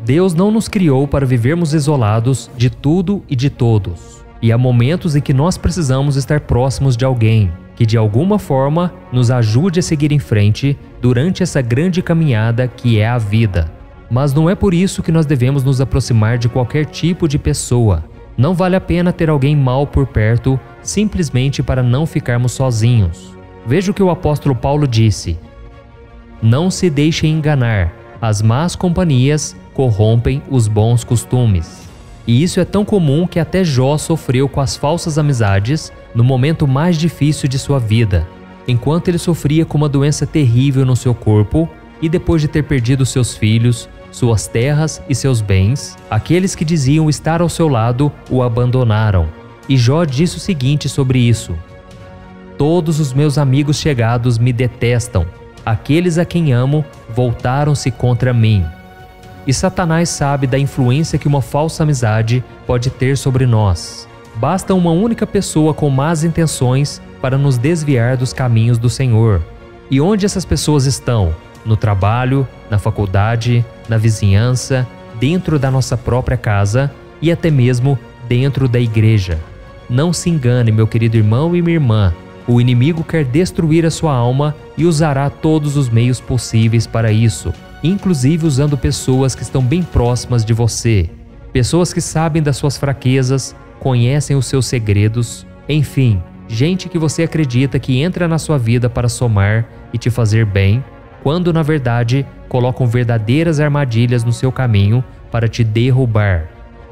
Deus não nos criou para vivermos isolados de tudo e de todos. E há momentos em que nós precisamos estar próximos de alguém que de alguma forma nos ajude a seguir em frente durante essa grande caminhada que é a vida. Mas não é por isso que nós devemos nos aproximar de qualquer tipo de pessoa. Não vale a pena ter alguém mau por perto simplesmente para não ficarmos sozinhos. Veja o que o apóstolo Paulo disse: não se deixem enganar, as más companhias corrompem os bons costumes. E isso é tão comum que até Jó sofreu com as falsas amizades no momento mais difícil de sua vida, enquanto ele sofria com uma doença terrível no seu corpo e depois de ter perdido seus filhos, suas terras e seus bens, aqueles que diziam estar ao seu lado o abandonaram. E Jó disse o seguinte sobre isso: todos os meus amigos chegados me detestam, aqueles a quem amo voltaram-se contra mim. E Satanás sabe da influência que uma falsa amizade pode ter sobre nós. Basta uma única pessoa com más intenções para nos desviar dos caminhos do Senhor. E onde essas pessoas estão? No trabalho, na faculdade, na vizinhança, dentro da nossa própria casa e até mesmo dentro da igreja. Não se engane, meu querido irmão e minha irmã. O inimigo quer destruir a sua alma e usará todos os meios possíveis para isso, inclusive usando pessoas que estão bem próximas de você, pessoas que sabem das suas fraquezas, conhecem os seus segredos, enfim, gente que você acredita que entra na sua vida para somar e te fazer bem, quando na verdade colocam verdadeiras armadilhas no seu caminho para te derrubar.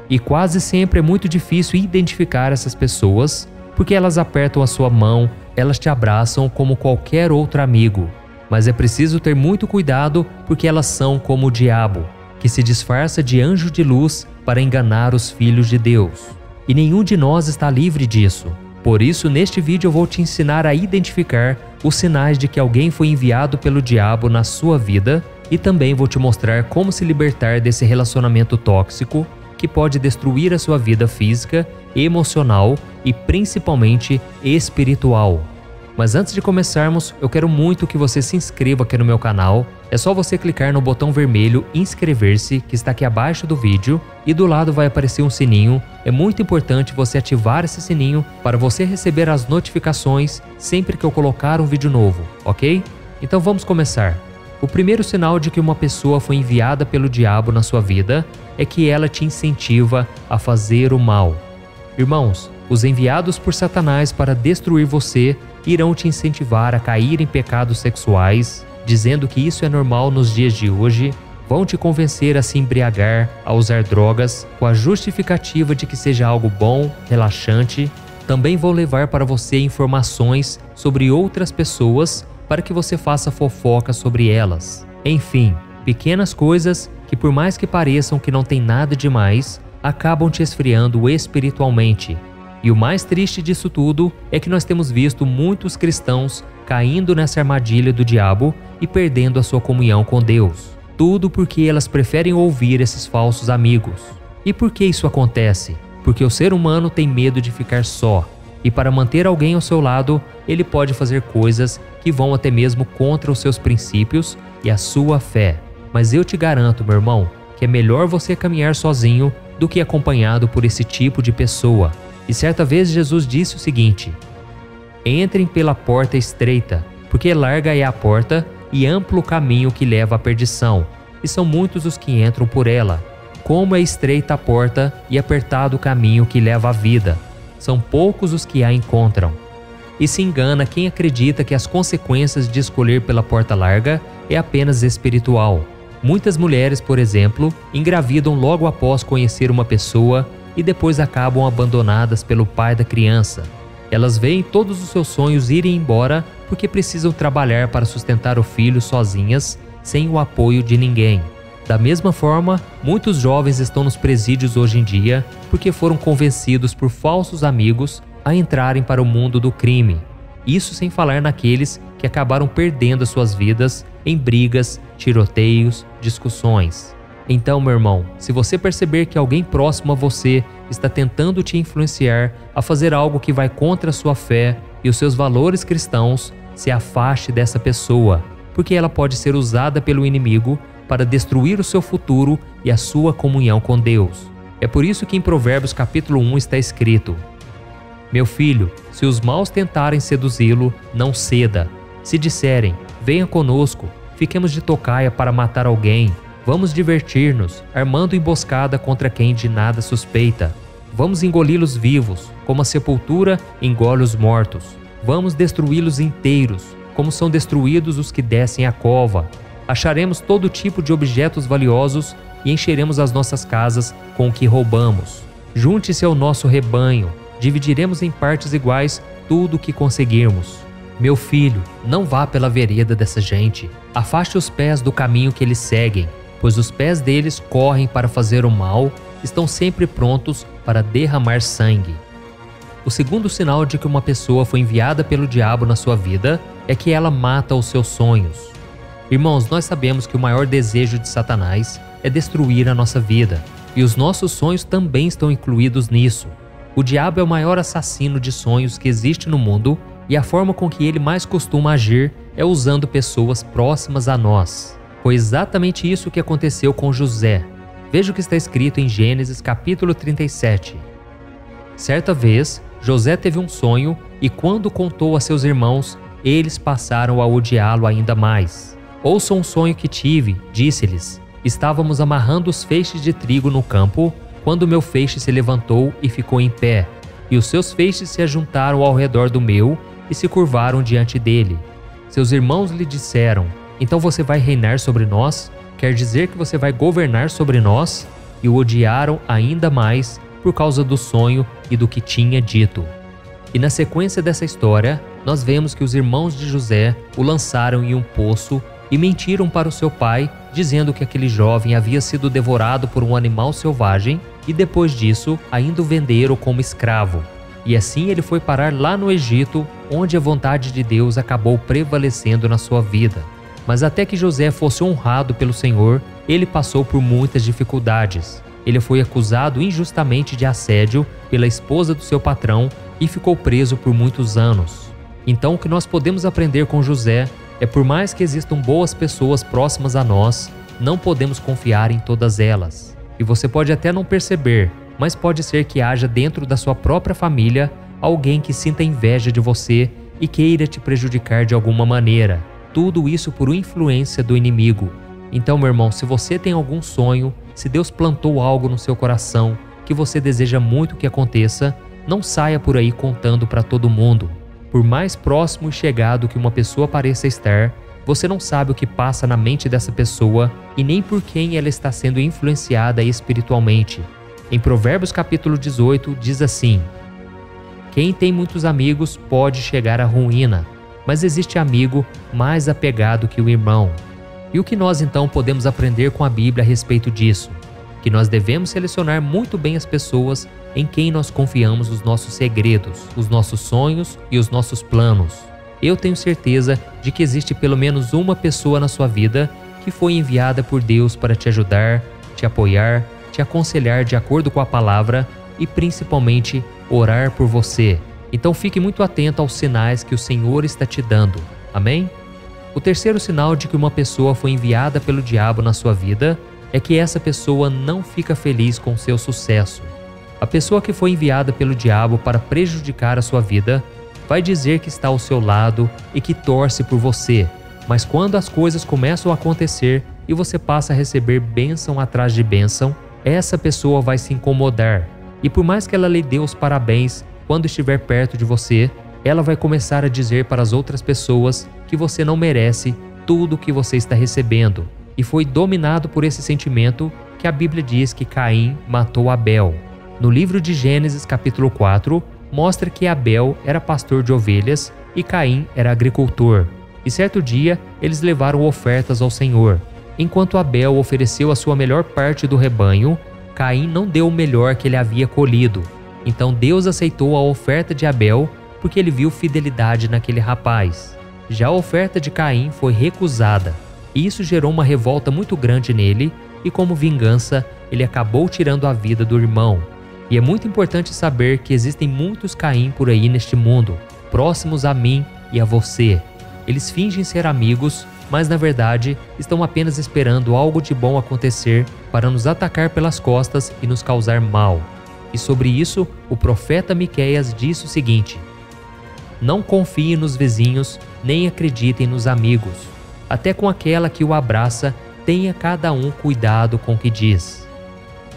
E quase sempre é muito difícil identificar essas pessoas, porque elas apertam a sua mão, elas te abraçam como qualquer outro amigo. Mas é preciso ter muito cuidado porque elas são como o diabo, que se disfarça de anjo de luz para enganar os filhos de Deus. E nenhum de nós está livre disso. Por isso, neste vídeo eu vou te ensinar a identificar os sinais de que alguém foi enviado pelo diabo na sua vida e também vou te mostrar como se libertar desse relacionamento tóxico que pode destruir a sua vida física, emocional e principalmente espiritual. Mas antes de começarmos, eu quero muito que você se inscreva aqui no meu canal. É só você clicar no botão vermelho inscrever-se, que está aqui abaixo do vídeo, e do lado vai aparecer um sininho. É muito importante você ativar esse sininho para você receber as notificações sempre que eu colocar um vídeo novo, ok? Então vamos começar. O primeiro sinal de que uma pessoa foi enviada pelo diabo na sua vida é que ela te incentiva a fazer o mal. Irmãos, os enviados por Satanás para destruir você irão te incentivar a cair em pecados sexuais, dizendo que isso é normal nos dias de hoje, vão te convencer a se embriagar, a usar drogas, com a justificativa de que seja algo bom, relaxante. Também vão levar para você informações sobre outras pessoas para que você faça fofoca sobre elas. Enfim, pequenas coisas que, por mais que pareçam que não tem nada demais, acabam te esfriando espiritualmente. E o mais triste disso tudo é que nós temos visto muitos cristãos caindo nessa armadilha do diabo e perdendo a sua comunhão com Deus. Tudo porque elas preferem ouvir esses falsos amigos. E por que isso acontece? Porque o ser humano tem medo de ficar só. E para manter alguém ao seu lado, ele pode fazer coisas que vão até mesmo contra os seus princípios e a sua fé. Mas eu te garanto, meu irmão, que é melhor você caminhar sozinho do que acompanhado por esse tipo de pessoa. E certa vez Jesus disse o seguinte: entrem pela porta estreita, porque larga é a porta e amplo o caminho que leva à perdição, e são muitos os que entram por ela. Como é estreita a porta e apertado o caminho que leva à vida, são poucos os que a encontram. E se engana quem acredita que as consequências de escolher pela porta larga é apenas espiritual. Muitas mulheres, por exemplo, engravidam logo após conhecer uma pessoa e depois acabam abandonadas pelo pai da criança. Elas veem todos os seus sonhos irem embora porque precisam trabalhar para sustentar o filho sozinhas, sem o apoio de ninguém. Da mesma forma, muitos jovens estão nos presídios hoje em dia porque foram convencidos por falsos amigos a entrarem para o mundo do crime. Isso sem falar naqueles que acabaram perdendo as suas vidas em brigas, tiroteios, discussões. Então, meu irmão, se você perceber que alguém próximo a você está tentando te influenciar a fazer algo que vai contra a sua fé e os seus valores cristãos, se afaste dessa pessoa, porque ela pode ser usada pelo inimigo para destruir o seu futuro e a sua comunhão com Deus. É por isso que em Provérbios capítulo 1 está escrito: Meu filho, se os maus tentarem seduzi-lo, não ceda. Se disserem, venha conosco, fiquemos de tocaia para matar alguém, vamos divertir-nos, armando emboscada contra quem de nada suspeita. Vamos engoli-los vivos, como a sepultura engole os mortos. Vamos destruí-los inteiros, como são destruídos os que descem a cova. Acharemos todo tipo de objetos valiosos e encheremos as nossas casas com o que roubamos. Junte-se ao nosso rebanho, dividiremos em partes iguais tudo o que conseguirmos. Meu filho, não vá pela vereda dessa gente. Afaste os pés do caminho que eles seguem, pois os pés deles correm para fazer o mal, estão sempre prontos para derramar sangue. O segundo sinal de que uma pessoa foi enviada pelo diabo na sua vida é que ela mata os seus sonhos. Irmãos, nós sabemos que o maior desejo de Satanás é destruir a nossa vida, e os nossos sonhos também estão incluídos nisso. O diabo é o maior assassino de sonhos que existe no mundo, e a forma com que ele mais costuma agir é usando pessoas próximas a nós. Foi exatamente isso que aconteceu com José. Veja o que está escrito em Gênesis capítulo 37. Certa vez, José teve um sonho e quando contou a seus irmãos, eles passaram a odiá-lo ainda mais. Ouçam um sonho que tive, disse-lhes. Estávamos amarrando os feixes de trigo no campo, quando meu feixe se levantou e ficou em pé, e os seus feixes se ajuntaram ao redor do meu e se curvaram diante dele. Seus irmãos lhe disseram, então você vai reinar sobre nós? Quer dizer que você vai governar sobre nós? E o odiaram ainda mais por causa do sonho e do que tinha dito. E na sequência dessa história, nós vemos que os irmãos de José o lançaram em um poço e mentiram para o seu pai, dizendo que aquele jovem havia sido devorado por um animal selvagem e depois disso ainda o venderam como escravo. E assim ele foi parar lá no Egito, onde a vontade de Deus acabou prevalecendo na sua vida. Mas até que José fosse honrado pelo Senhor, ele passou por muitas dificuldades. Ele foi acusado injustamente de assédio pela esposa do seu patrão e ficou preso por muitos anos. Então o que nós podemos aprender com José é por mais que existam boas pessoas próximas a nós, não podemos confiar em todas elas. E você pode até não perceber, mas pode ser que haja dentro da sua própria família alguém que sinta inveja de você e queira te prejudicar de alguma maneira. Tudo isso por influência do inimigo. Então, meu irmão, se você tem algum sonho, se Deus plantou algo no seu coração que você deseja muito que aconteça, não saia por aí contando para todo mundo. Por mais próximo e chegado que uma pessoa pareça estar, você não sabe o que passa na mente dessa pessoa e nem por quem ela está sendo influenciada espiritualmente. Em Provérbios capítulo 18 diz assim: Quem tem muitos amigos pode chegar à ruína, mas existe amigo mais apegado que o irmão. E o que nós então podemos aprender com a Bíblia a respeito disso? Que nós devemos selecionar muito bem as pessoas em quem nós confiamos os nossos segredos, os nossos sonhos e os nossos planos. Eu tenho certeza de que existe pelo menos uma pessoa na sua vida que foi enviada por Deus para te ajudar, te apoiar, te aconselhar de acordo com a palavra e principalmente orar por você. Então fique muito atento aos sinais que o Senhor está te dando. Amém? O terceiro sinal de que uma pessoa foi enviada pelo diabo na sua vida é que essa pessoa não fica feliz com seu sucesso. A pessoa que foi enviada pelo diabo para prejudicar a sua vida vai dizer que está ao seu lado e que torce por você, mas quando as coisas começam a acontecer e você passa a receber bênção atrás de bênção, essa pessoa vai se incomodar. E por mais que ela lhe dê os parabéns quando estiver perto de você, ela vai começar a dizer para as outras pessoas que você não merece tudo o que você está recebendo. E foi dominado por esse sentimento que a Bíblia diz que Caim matou Abel. No livro de Gênesis capítulo 4, mostra que Abel era pastor de ovelhas e Caim era agricultor. E certo dia, eles levaram ofertas ao Senhor. Enquanto Abel ofereceu a sua melhor parte do rebanho, Caim não deu o melhor que ele havia colhido. Então Deus aceitou a oferta de Abel porque ele viu fidelidade naquele rapaz. Já a oferta de Caim foi recusada. E isso gerou uma revolta muito grande nele e como vingança, ele acabou tirando a vida do irmão. E é muito importante saber que existem muitos Caim por aí neste mundo, próximos a mim e a você. Eles fingem ser amigos, mas na verdade estão apenas esperando algo de bom acontecer para nos atacar pelas costas e nos causar mal. E sobre isso, o profeta Miqueias disse o seguinte: não confiem nos vizinhos, nem acreditem nos amigos. Até com aquela que o abraça, tenha cada um cuidado com o que diz.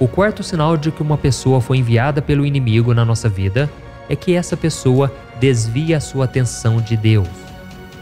O quarto sinal de que uma pessoa foi enviada pelo inimigo na nossa vida é que essa pessoa desvia a sua atenção de Deus.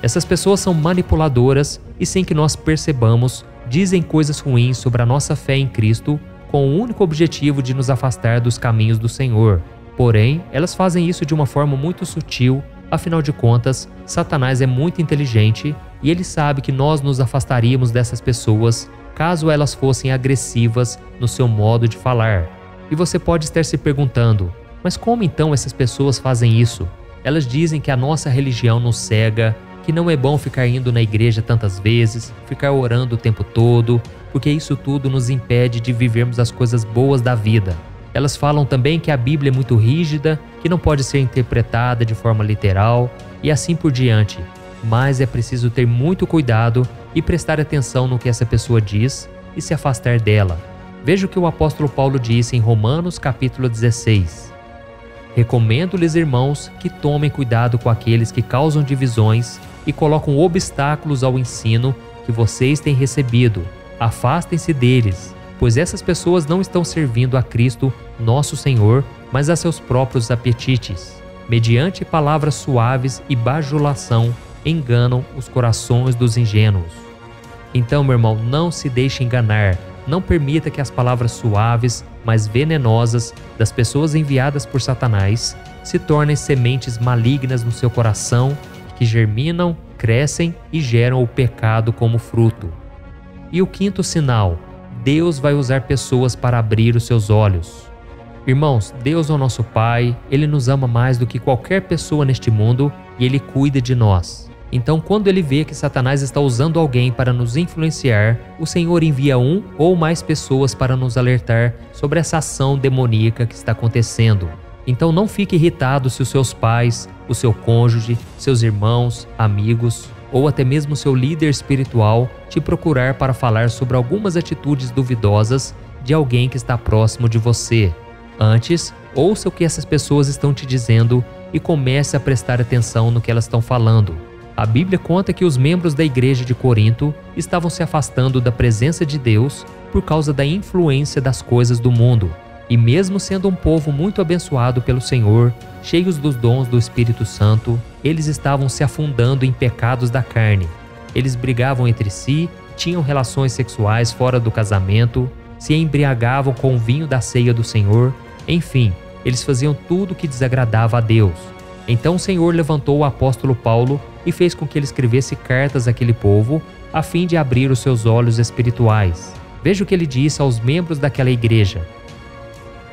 Essas pessoas são manipuladoras e, sem que nós percebamos, dizem coisas ruins sobre a nossa fé em Cristo com o único objetivo de nos afastar dos caminhos do Senhor. Porém, elas fazem isso de uma forma muito sutil. Afinal de contas, Satanás é muito inteligente e ele sabe que nós nos afastaríamos dessas pessoas caso elas fossem agressivas no seu modo de falar. E você pode estar se perguntando, mas como então essas pessoas fazem isso? Elas dizem que a nossa religião nos cega, que não é bom ficar indo na igreja tantas vezes, ficar orando o tempo todo, porque isso tudo nos impede de vivermos as coisas boas da vida. Elas falam também que a Bíblia é muito rígida, que não pode ser interpretada de forma literal e assim por diante. Mas é preciso ter muito cuidado e prestar atenção no que essa pessoa diz e se afastar dela. Veja o que o apóstolo Paulo disse em Romanos capítulo 16. Recomendo-lhes, irmãos, que tomem cuidado com aqueles que causam divisões e colocam obstáculos ao ensino que vocês têm recebido. Afastem-se deles, pois essas pessoas não estão servindo a Cristo, nosso Senhor, mas a seus próprios apetites. Mediante palavras suaves e bajulação, enganam os corações dos ingênuos. Então, meu irmão, não se deixe enganar. Não permita que as palavras suaves, mas venenosas, das pessoas enviadas por Satanás se tornem sementes malignas no seu coração, que germinam, crescem e geram o pecado como fruto. E o quinto sinal: Deus vai usar pessoas para abrir os seus olhos. Irmãos, Deus é o nosso Pai, Ele nos ama mais do que qualquer pessoa neste mundo e Ele cuida de nós. Então, quando Ele vê que Satanás está usando alguém para nos influenciar, o Senhor envia um ou mais pessoas para nos alertar sobre essa ação demoníaca que está acontecendo. Então não fique irritado se os seus pais, o seu cônjuge, seus irmãos, amigos ou até mesmo seu líder espiritual te procurar para falar sobre algumas atitudes duvidosas de alguém que está próximo de você. Antes, ouça o que essas pessoas estão te dizendo e comece a prestar atenção no que elas estão falando. A Bíblia conta que os membros da igreja de Corinto estavam se afastando da presença de Deus por causa da influência das coisas do mundo. E mesmo sendo um povo muito abençoado pelo Senhor, cheios dos dons do Espírito Santo, eles estavam se afundando em pecados da carne. Eles brigavam entre si, tinham relações sexuais fora do casamento, se embriagavam com o vinho da ceia do Senhor, enfim, eles faziam tudo que desagradava a Deus. Então o Senhor levantou o apóstolo Paulo e fez com que ele escrevesse cartas àquele povo, a fim de abrir os seus olhos espirituais. Veja o que ele disse aos membros daquela igreja: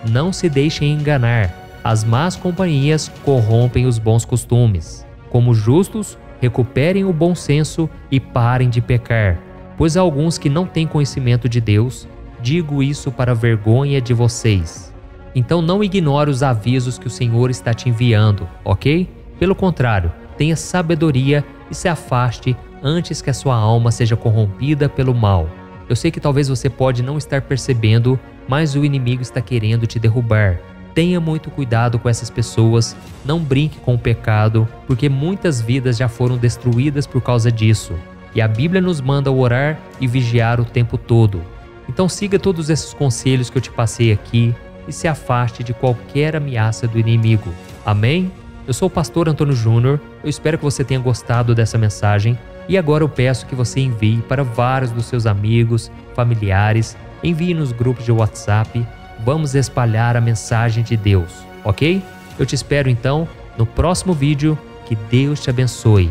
não se deixem enganar, as más companhias corrompem os bons costumes. Como justos, recuperem o bom senso e parem de pecar, pois há alguns que não têm conhecimento de Deus. Digo isso para a vergonha de vocês. Então não ignore os avisos que o Senhor está te enviando, ok? Pelo contrário, tenha sabedoria e se afaste antes que a sua alma seja corrompida pelo mal. Eu sei que talvez você pode não estar percebendo, mas o inimigo está querendo te derrubar. Tenha muito cuidado com essas pessoas, não brinque com o pecado, porque muitas vidas já foram destruídas por causa disso. E a Bíblia nos manda orar e vigiar o tempo todo. Então siga todos esses conselhos que eu te passei aqui e se afaste de qualquer ameaça do inimigo. Amém? Eu sou o pastor Antônio Júnior, eu espero que você tenha gostado dessa mensagem e agora eu peço que você envie para vários dos seus amigos, familiares, envie nos grupos de WhatsApp, vamos espalhar a mensagem de Deus, ok? Eu te espero então no próximo vídeo, que Deus te abençoe.